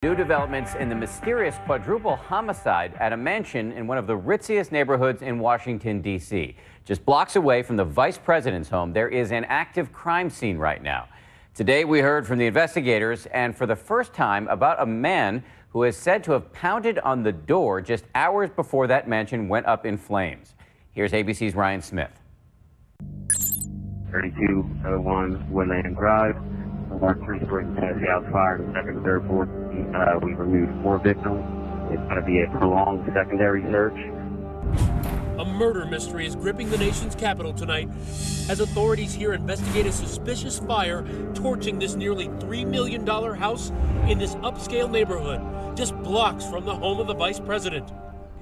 New developments in the mysterious quadruple homicide at a mansion in one of the ritziest neighborhoods in Washington, D.C. Just blocks away from the vice president's home, there is an active crime scene right now. Today, we heard from the investigators, and for the first time, about a man who is said to have pounded on the door just hours before that mansion went up in flames. Here's ABC's Ryan Smith. 3201 Woodland Drive. Our three-story house fire in the second and third floor. We removed 4 victims. It's going to be a prolonged secondary search. A murder mystery is gripping the nation's capital tonight as authorities here investigate a suspicious fire torching this nearly $3 million house in this upscale neighborhood, just blocks from the home of the vice president.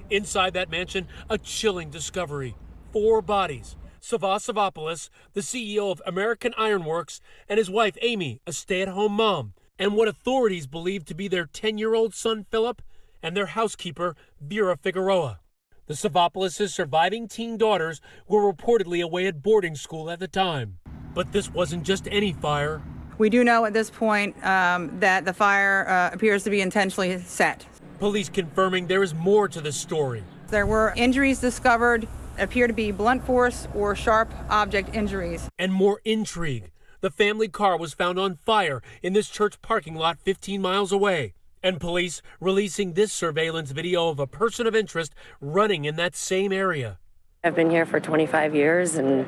Inside that mansion, a chilling discovery. 4 bodies. Savva Savopoulos, the CEO of American Iron Works, and his wife, Amy, a stay-at-home mom, and what authorities believe to be their 10-year-old son, Philip, and their housekeeper, Vera Figueroa. The Savopoulos' surviving teen daughters were reportedly away at boarding school at the time. But this wasn't just any fire. We do know at this point that the fire appears to be intentionally set. Police confirming there is more to this story. There were injuries discovered, appear to be blunt force or sharp object injuries. And more intrigue. The family car was found on fire in this church parking lot 15 miles away. And police releasing this surveillance video of a person of interest running in that same area. I've been here for 25 years and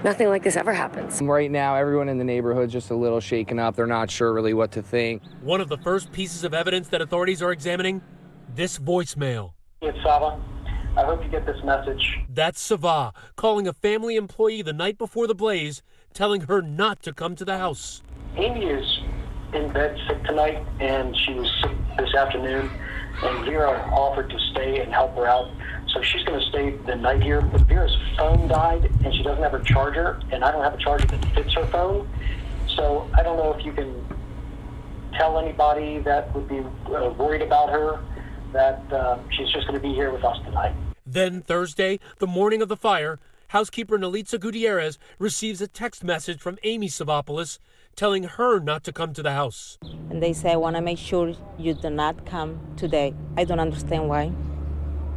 nothing like this ever happens. Right now, everyone in the neighborhood's just a little shaken up. They're not sure really what to think. One of the first pieces of evidence that authorities are examining, this voicemail. It's Savva. I hope you get this message. That's Savva calling a family employee the night before the blaze, telling her not to come to the house. Amy is in bed sick tonight, and she was sick this afternoon, and Vera offered to stay and help her out. So she's going to stay the night here, but Vera's phone died, and she doesn't have her charger, and I don't have a charger that fits her phone. So I don't know if you can tell anybody that would be worried about her that she's just going to be here with us tonight. Then Thursday, the morning of the fire, housekeeper Nalitza Gutierrez receives a text message from Amy Savopoulos telling her not to come to the house. And they say, I want to make sure you do not come today. I don't understand why.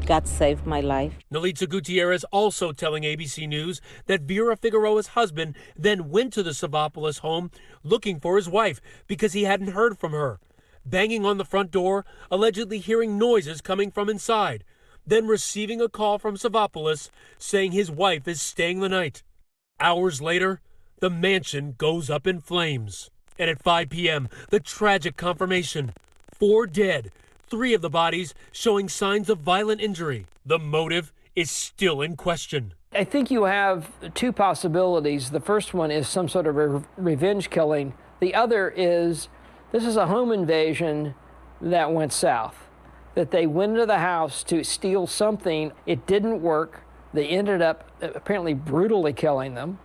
God saved my life. Nalitza Gutierrez also telling ABC News that Vera Figueroa's husband then went to the Savopoulos home looking for his wife because he hadn't heard from her. Banging on the front door, allegedly hearing noises coming from inside, then receiving a call from Savopoulos saying his wife is staying the night. Hours later, the mansion goes up in flames. And at 5 p.m., the tragic confirmation. 4 dead, 3 of the bodies showing signs of violent injury. The motive is still in question. I think you have 2 possibilities. The first one is some sort of revenge killing. The other is this is a home invasion that went south, that they went into the house to steal something. It didn't work. They ended up apparently brutally killing them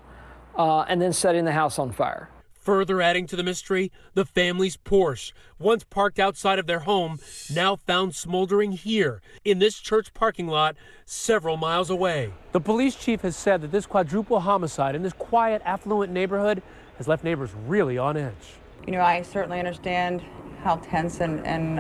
and then setting the house on fire. Further adding to the mystery, the family's Porsche, once parked outside of their home, now found smoldering here in this church parking lot several miles away. The police chief has said that this quadruple homicide in this quiet, affluent neighborhood has left neighbors really on edge. You know, I certainly understand how tense and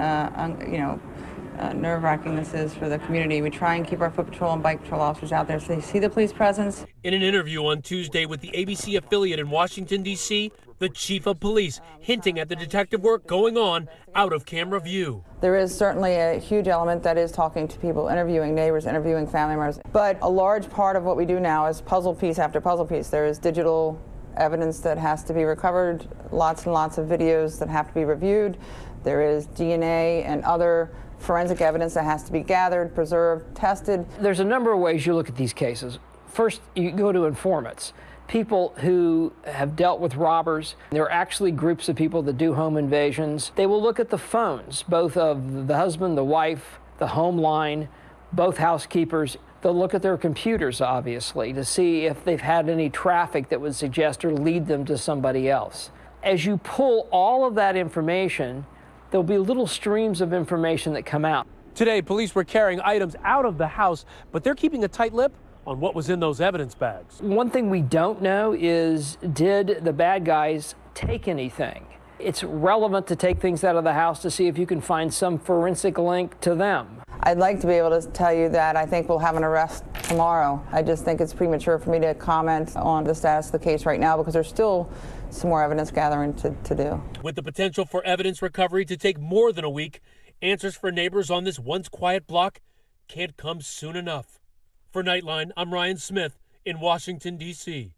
nerve-wracking this is for the community. We try and keep our foot patrol and bike patrol officers out there so they see the police presence. In an interview on Tuesday with the ABC affiliate in Washington, D.C., the chief of police hinting at the detective work going on out of camera view. There is certainly a huge element that is talking to people, interviewing neighbors, interviewing family members. But a large part of what we do now is puzzle piece after puzzle piece. There is digital evidence that has to be recovered, lots and lots of videos that have to be reviewed. There is DNA and other forensic evidence that has to be gathered, preserved, tested. There's a number of ways you look at these cases. First, you go to informants, people who have dealt with robbers. There are actually groups of people that do home invasions. They will look at the phones, both of the husband, the wife, the home line, both housekeepers. They'll look at their computers, obviously, to see if they've had any traffic that would suggest or lead them to somebody else. As you pull all of that information, there'll be little streams of information that come out. Today, police were carrying items out of the house, but they're keeping a tight lip on what was in those evidence bags. One thing we don't know is, did the bad guys take anything? It's relevant to take things out of the house to see if you can find some forensic link to them. I'd like to be able to tell you that I think we'll have an arrest tomorrow. I just think it's premature for me to comment on the status of the case right now because there's still some more evidence gathering to do. With the potential for evidence recovery to take more than a week, answers for neighbors on this once quiet block can't come soon enough. For Nightline, I'm Ryan Smith in Washington, D.C.